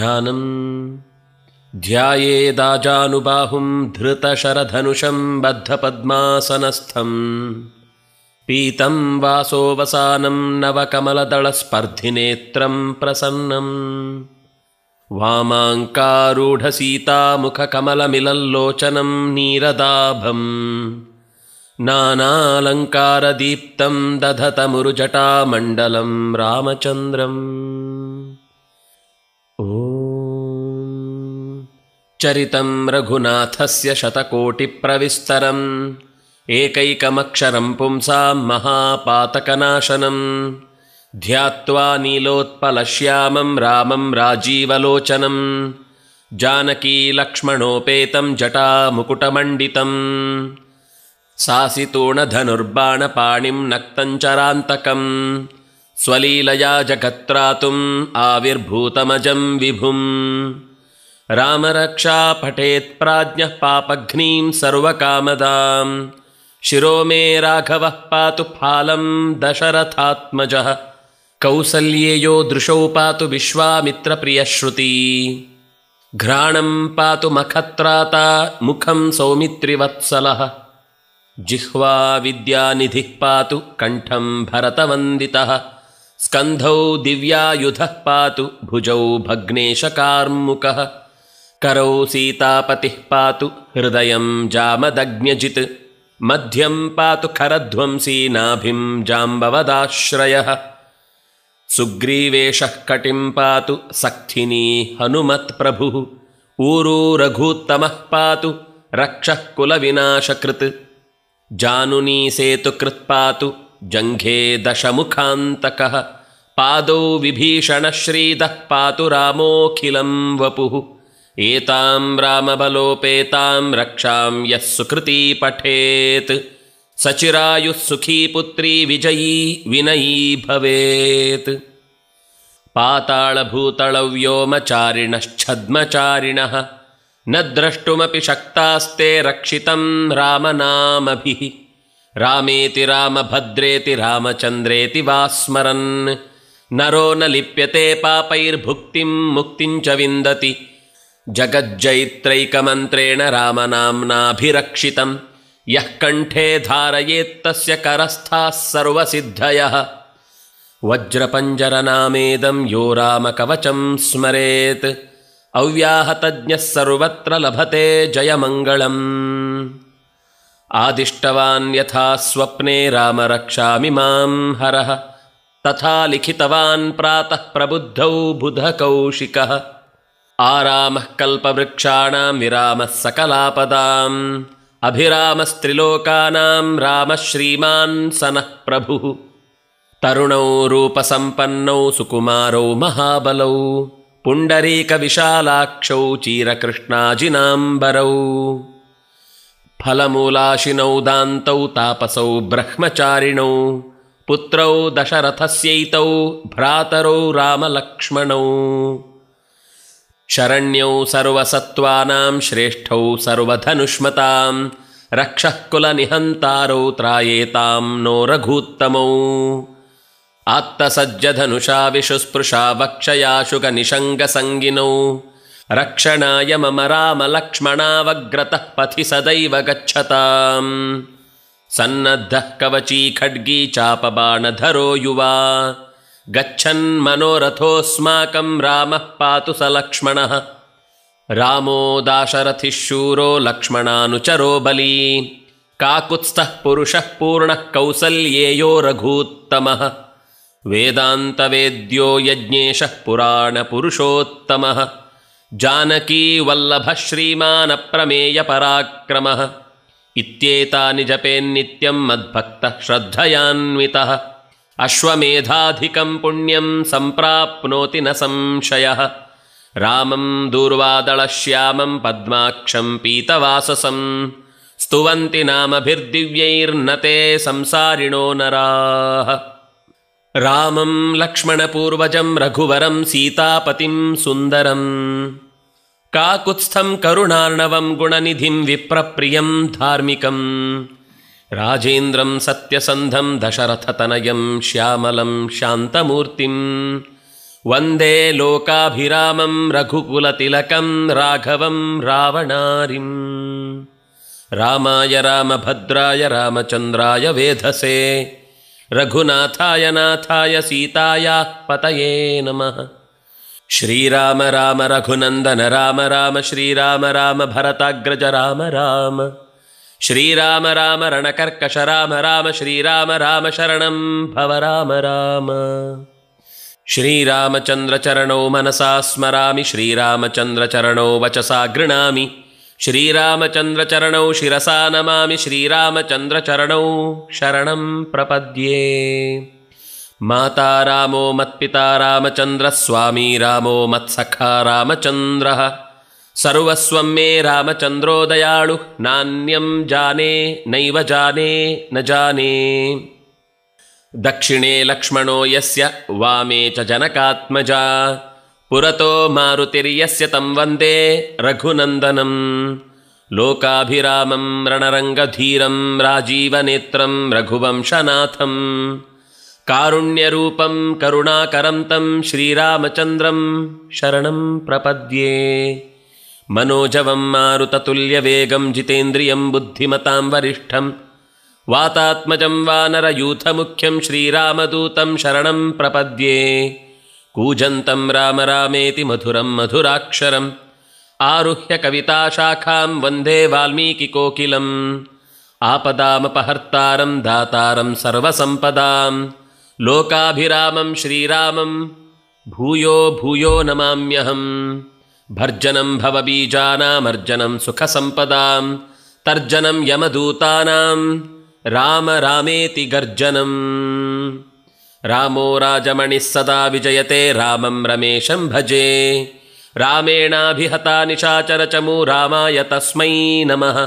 ध्यानम् ध्यायेदाजानुबाहुं धृतशरधनुषं बद्धपद्मासनस्थं पीतं वासोवसानं नवकमलदलस्पर्धिनेत्रं प्रसन्नम् वामाङ्कारूढसीतामुखकमलमिलल्लोचनं नीरदाभम् नानालङ्कारदीप्तं दधतमुरुजटामण्डलं रामचन्द्रम्। चरितं रघुनाथस्य शतकोटिप्रविस्तरम् एकैकमक्षरं पुंसां महापातकनाशनं ध्यात्वा नीलोत्पलश्यामं रामं राजीवलोचनं जानकीलक्ष्मणोपेतं जटामुकुटमण्डितं सासितूणधनुर्बाणपाणिं नक्तञ्चरान्तकं स्वलीलया जगत्त्रातुम् आविर्भूतमजं विभुम् रामरक्षा पठेत् प्राज्ञः पापघ्नीं सर्वकामदां शिरो मे राघवः पातु फालं दशरथात्मजः कौसल्येयो दृशौ पातु विश्वामित्रप्रियश्रुती घ्राणं पातु मखत्राता मुखं सौमित्रिवत्सलः जिह्वा विद्यानिधिः पातु कण्ठं भरतवन्दितः स्कन्धौ दिव्यायुधः पातु भुजौ भग्नेशकार्मुकः करौ सीतापतिः पातु हृदयं जामदग्न्यजित् मध्यं पातु खरध्वंसी नाभिं जाम्बवदाश्रयः सुग्रीवेशः कटिं पातु सक्थिनी हनुमत्प्रभुः ऊरू रघूत्तमः पातु रक्षः कुलविनाशकृत् जानुनी सेतुकृत् पातु जङ्घे दशमुखान्तकः पादौ विभीषणश्रीदः पातु रामोऽखिलं वपुः एतां रामबलोपेतां रक्षां यः सुकृती पठेत् सचिरायुः सुखी पुत्री विजयी विनयी भवेत्। पातालभूतलव्योमचारिणश्छद्मचारिणः न द्रष्टुमपि शक्तास्ते रक्षितं रामनामभिः रामेति रामभद्रेति रामचन्द्रेति वा स्मरन् नरो न लिप्यते पापैर्भुक्तिं मुक्तिं च विन्दति जगज्जैत्रैकमन्त्रेण रामनाम्नाभिरक्षितं यः कण्ठे धारयेत्तस्य करस्थाः सर्वसिद्धयः वज्रपञ्जरनामेदं यो रामकवचं स्मरेत् अव्याहतज्ञः सर्वत्र लभते जयमङ्गलम् आदिष्टवान् यथा स्वप्ने रामरक्षामिमां हरः तथा लिखितवान् प्रातः प्रबुद्धौ बुधकौशिकः आरामः कल्पवृक्षाणां विरामः सकलापदाम् अभिरामस्त्रिलोकानां रामः श्रीमान् सनः प्रभुः तरुणौ रूपसम्पन्नौ सुकुमारौ महाबलौ पुण्डरीकविशालाक्षौ चीरकृष्णाजिनाम्बरौ फलमूलाशिनौ दान्तौ तापसौ ब्रह्मचारिणौ पुत्रौ दशरथस्यैतौ भ्रातरौ रामलक्ष्मणौ शरण्यौ सर्वसत्त्वानां श्रेष्ठौ सर्वधनुष्मतां रक्षः कुलनिहन्तारौ त्रायेतां नो रघूत्तमौ आत्तसज्जधनुषा विशुस्पृशा वक्षयाशुकनिषङ्गसङ्गिनौ रक्षणाय मम रामलक्ष्मणावग्रतः पथि सदैव गच्छताम् सन्नद्धः कवची खड्गी चापबाणधरो युवा गच्छन् मनोरथोऽस्माकं रामः पातु स लक्ष्मणः रामो दाशरथिः शूरो लक्ष्मणानुचरो बली काकुत्स्थः पुरुषः पूर्णः कौसल्येयो रघूत्तमः वेदान्तवेद्यो यज्ञेशः पुराणपुरुषोत्तमः जानकी वल्लभः श्रीमान् अप्रमेयपराक्रमः इत्येतानि जपेन्नित्यं मद्भक्तः श्रद्धयान्वितः अश्वमेधाधिकं पुण्यं सम्प्राप्नोति न संशयः रामं दूर्वादलश्यामं पद्माक्षं पीतवाससं स्तुवन्ति नामभिर्दिव्यैर्न ते संसारिणो नराः रामं लक्ष्मणपूर्वजं रघुवरं सीतापतिं सुन्दरं काकुत्स्थं करुणार्णवं गुणनिधिं विप्रप्रियं धार्मिकं राजेन्द्रं सत्यसन्धं दशरथतनयं श्यामलं शान्तमूर्तिं ವಂದೇ ಲೋಕಾಭಿರಾಮಂ ರಘುಕುಲತಿಲಕಂ ರಾಘವಂ ರಾವಣಾರಿಂ. ರಾಮಾಯ ರಾಮಭದ್ರಾಯ ರಾಮಚಂದ್ರಾಯ ವೇಧಸೇ ರಘುನಾಥಾಯ ನಾಥಾಯ ಸೀತಾಯಾಃ ಪತಯೇ ನಮಃ. ಶ್ರೀರಾಮ ರಾಮ ರಘುನಂದನ ರಾಮ ರಾಮ ಶ್ರೀರಾಮ ರಾಮ ಭರತಾಗ್ರಜ ರಾಮ ರಾಮ ಶ್ರೀರಾಮ ರಾಮ ರಣಕರ್ಕಶ ರಾಮ ರಾಮ ಶ್ರೀರಾಮ ರಾಮ ಶರಣಂ ಭವ ರಾಮ ರಾಮ. ಶ್ರೀರಾಮಚಂದ್ರಚರಣೌ ಮನಸಾ ಸ್ಮರಾಮಿ ಶ್ರೀರಾಮಚಂದ್ರಚರಣೌ ವಚಸಾ ಗೃಣಾಮಿ ಶ್ರೀರಾಮಚಂದ್ರಚರಣೌ ಶಿರಸಾ ನಮಾಮಿ ಶ್ರೀರಾಮಚಂದ್ರಚರಣೌ ಶರಣಂ ಪ್ರಪದ್ಯೆ. ಮಾತಾ ರಾಮೋ ಮತ್ಪಿತಾ ರಾಮಚಂದ್ರ ಸ್ವಾಮಿ ರಾಮೋ ಮತ್ಸಖಾ ರಾಮಚಂದ್ರ ಸರ್ವಸ್ವಂ ಮೇ ರಾಮಚಂದ್ರೋ ದಯಾಳು ನಾನ್ಯಂ ಜಾನೇ ನೈವ ಜಾನೇ ನ ಜಾನೇ. ದಕ್ಷಿಣೇ ಲಕ್ಷ್ಮಣೋ ಯಸ್ಯ ವಾಮೇ ಚ ಜನಕಾತ್ಮಜ ಪುರತೋ ಮಾರುತಿರ್ಯಸ್ಯ ತಂ ವಂದೇ ರಘುನಂದನಂ. ಲೋಕಾಭಿರಾಮಂ ರಣರಂಗಧೀರಂ ರಾಜೀವನೇತ್ರಂ ರಘುವಂಶನಾಥಂ ಕಾರುಣ್ಯರೂಪಂ ಕರುಣಾಕರಂ ತಂ ಶ್ರೀರಾಮಚಂದ್ರಂ ಶರಣಂ ಪ್ರಪದ್ಯೆ. ಮನೋಜವಂ ಮಾರುತತುಲ್ಯವೇಗಂ ಜಿತೇಂದ್ರಿಯಂ ಬುದ್ಧಿಮತಾಂ ವರಿಷ್ಠಂ ವಾತಾತ್ಮಜಂ ವಾನರಯೂಥಮುಖ್ಯಂ ಶ್ರೀರಾಮದೂತಂ ಶರಣಂ ಪ್ರಪದ್ಯೆ. ಕೂಜಂತಂ ರಾಮ ರಾಮೇತಿ ಮಧುರಂ ಮಧುರಾಕ್ಷರಂ ಆರುಹ್ಯ ಕವಿತಾಶಾಖಾಂ ವಂದೇ ವಾಲ್ಮೀಕಿಕೋಕಿಲಂ. ಆಪದಾಮಪಹರ್ತಾರಂ ದಾತಾರಂ ಸರ್ವಸಂಪದಾಂ ಲೋಕಾಭಿರಾಮಂ ಶ್ರೀರಾಮಂ ಭೂಯೋ ಭೂಯೋ ನಮಾಮ್ಯಹಂ. ಭರ್ಜನಂ ಭವಬೀಜಾನಾಮರ್ಜನಂ ಸುಖಸಂಪದಾಂ ತರ್ಜನಂ ಯಮದೂತಾನಾಂ ರಾಮ ರಾಮೇತಿ ಗರ್ಜನಂ. ರಾಮೋ ರಾಜಮಣಿಃ ಸದಾ ವಿಜಯತೆ ರಾಮಂ ರಮೇಶಂ ಭಜೆ. ರಾಮೇಣಾಭಿಹತಾ ನಿಶಾಚರಚಮೂ ರಾಮಾಯ ತಸ್ಮೈ ನಮಃ.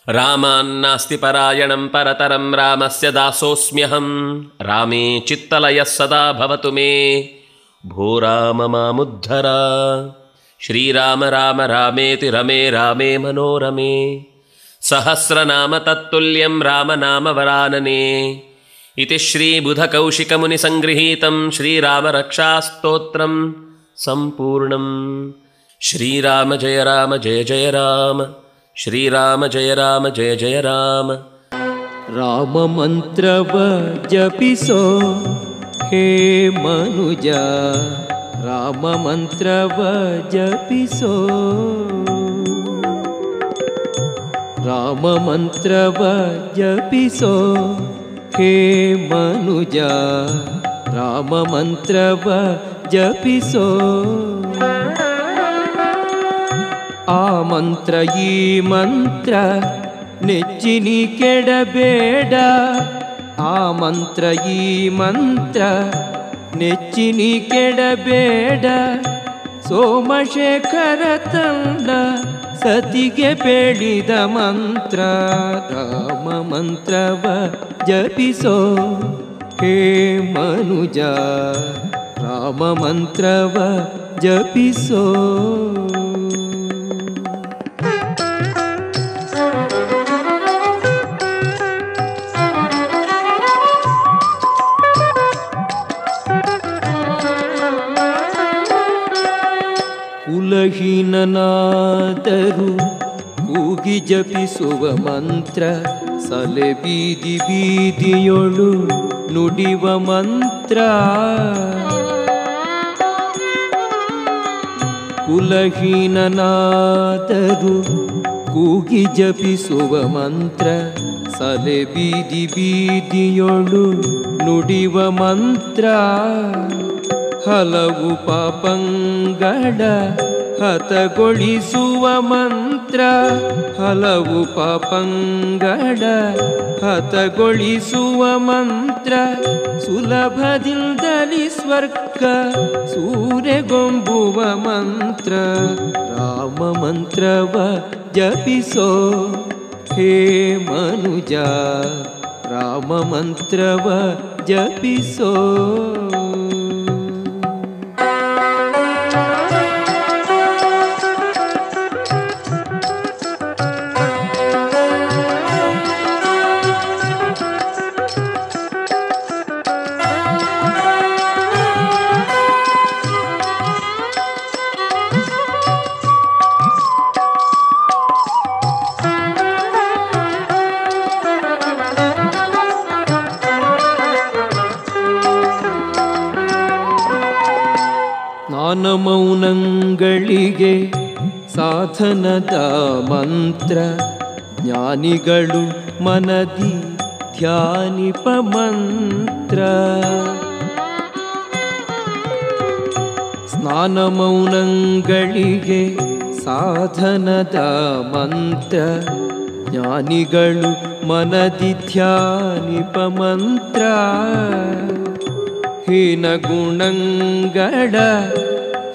ರಾಮಾನ್ನಾಸ್ತಿ ಪರಾಯಣಂ ಪರತರಂ ರಾಮಸ್ಯ ದಾಸೋಸ್ಮ್ಯಹಂ. ರಾಮೇ ಚಿತ್ತಲಯಃ ಸದಾ ಭವತು ಮೇ ಭೋ ರಾಮ ಮಾಮುದ್ಧರ. ಶ್ರೀರಾಮ ರಾಮ ರಾಮೇತಿ ರಮೇ ರಾಮೇ ಮನೋರಮೇ. ಸಹಸ್ರನಾಮ ತತ್ತುಲ್ಯಂ ರಾಮನಾಮ ವರಾನನೆ. ಇತಿ ಶ್ರೀಬುಧಕೌಶಿಕಮುನಿಸಂಗೃಹೀತಂ ಶ್ರೀರಾಮರಕ್ಷಾಸ್ತೋತ್ರಂ ಸಂಪೂರ್ಣಂ. ಶ್ರೀರಾಮ ಜಯ ರಾಮ ಜಯ ಜಯ ರಾಮ ಶ್ರೀರಾಮ ಜಯ ರಾಮ ಜಯ ಜಯ ರಾಮ. ರಾಮ ಮಂತ್ರವ ಜಪಿಸೋ ಹೇ ಮನುಜ, ರಾಮ ಮಂತ್ರವ ಜಪಿಸೋ. ರಾಮ ಮಂತ್ರವ ಜಪಿಸೋ ಹೇ ಮನುಜ, ರಾಮ ಮಂತ್ರವ ಜಪಿಸೋ. ಆ ಮಂತ್ರ ಈ ಮಂತ್ರ ನೆಚ್ಚಿನಿ ಕೆಡಬೇಡ. ಆ ಮಂತ್ರ ಈ ಮಂತ್ರ ನೆಚ್ಚಿನಿ ಕೆಡಬೇಡ. ಸೋಮಶೇಖರ ತಂದ ಸತಿಗೆ ಬೇಡಿದ ಮಂತ್ರ. ರಾಮ ಮಂತ್ರವ ಜಪಿಸೋ ಹೇ ಮನುಜ, ರಾಮ ಮಂತ್ರವ ಜಪಿಸೋ. ಕುಲಹೀನನಾದರೂ ಕೂಗಿ ಜಪಿಸುವ ಮಂತ್ರ. ಸಲೆ ಬೀದಿ ಬೀದಿಯೊಳು ನುಡಿವ ಮಂತ್ರ. ಕುಲಹೀನನಾದರೂ ಕೂಗಿ ಜಪಿಸುವ ಮಂತ್ರ. ಸಲೆ ಬೀದಿ ಬೀದಿಯೊಳು ನುಡಿವ ಮಂತ್ರ. ಹಲವು ಪಾಪಂಗಳ ಹತಗೊಳಿಸುವ ಮಂತ್ರ. ಹಲವು ಪಾಪಂಗಳ ಹತಗೊಳಿಸುವ ಮಂತ್ರ. ಸುಲಭದಿಂದಲಿ ಸ್ವರ್ಗ ಸೂರೆಗೊಂಬುವ ಮಂತ್ರ. ರಾಮ ಮಂತ್ರವ ಜಪಿಸೋ ಹೇ ಮನುಜ, ರಾಮ ಮಂತ್ರವ ಜಪಿಸೋ. ಮೌನಂಗಳಿಗೆ ಸಾಧನದ ಮಂತ್ರ ಜ್ಞಾನಿಗಳು ಮನದಿ ಧ್ಯಾನಿಪ ಮಂತ್ರ ಸ್ನಾನ ಮೌನಂಗಳಿಗೆ ಸಾಧನದ ಮಂತ್ರ ಜ್ಞಾನಿಗಳು ಮನದಿ ಧ್ಯಾನಿಪ ಮಂತ್ರ ಹೀನ ಗುಣಂಗಳ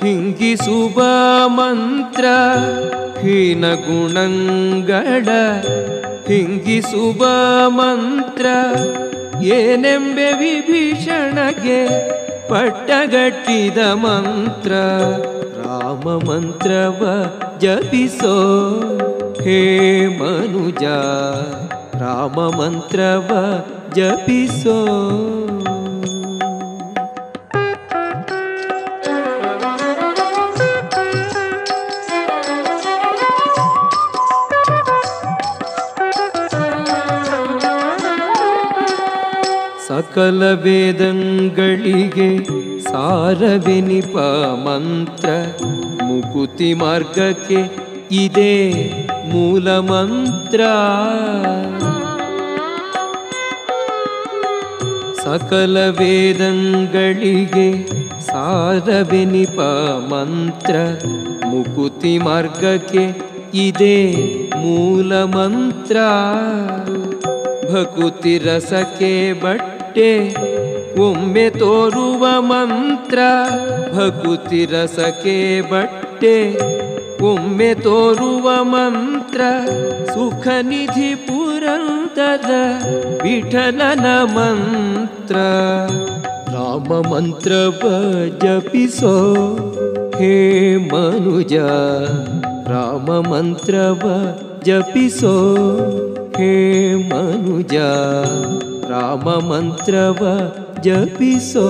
ಹಿಂಗಿಸುವ ಮಂತ್ರ ಹೀನ ಗುಣಂಗಳ ಹಿಂಗಿಸುವ ಮಂತ್ರ ಏನೆಂಬೆ ವಿಭೀಷಣಗೆ ಪಟ್ಟಗಟ್ಟಿದ ಮಂತ್ರ ರಾಮ ಮಂತ್ರವ ಜಪಿಸೋ ಹೇ ಮನುಜ ರಾಮ ಮಂತ್ರವ ಜಪಿಸೋ ಸಕಲ ವೇದಂಗಳಿಗೆ ಸಾರವೆನಿಪ ಮಂತ್ರ ಮುಕುತಿ ಮಾರ್ಗಕ್ಕೆ ಇದೇ ಮೂಲ ಮಂತ್ರ ಸಕಲ ವೇದಂಗಳಿಗೆ ಸಾರವೆನಿಪ ಮಂತ್ರ ಮುಕುತಿ ಮಾರ್ಗಕ್ಕೆ ಇದೇ ಮೂಲ ಮಂತ್ರ ಭಕುತಿ ರಸಕ್ಕೆ ಬಟ್ಟೆ ಒಮ್ಮೆ ತೋರುವ ಮಂತ್ರ ಭಕುತಿ ರಸಕ್ಕೆ ಬಟ್ಟೆ ಒಮ್ಮೆ ತೋರುವ ಮಂತ್ರ ಸುಖ ನಿಧಿ ಪುರಂದರ ವಿಠಲನ ಮಂತ್ರ ರಾಮ ಮಂತ್ರವ ಜಪಿಸೋ ಹೇ ಮನುಜ ರಾಮ ಮಂತ್ರವ ಜಪಿಸೋ ಹೇ ಮನುಜ ರಾಮ ಮಂತ್ರವ ಜಪಿಸೋ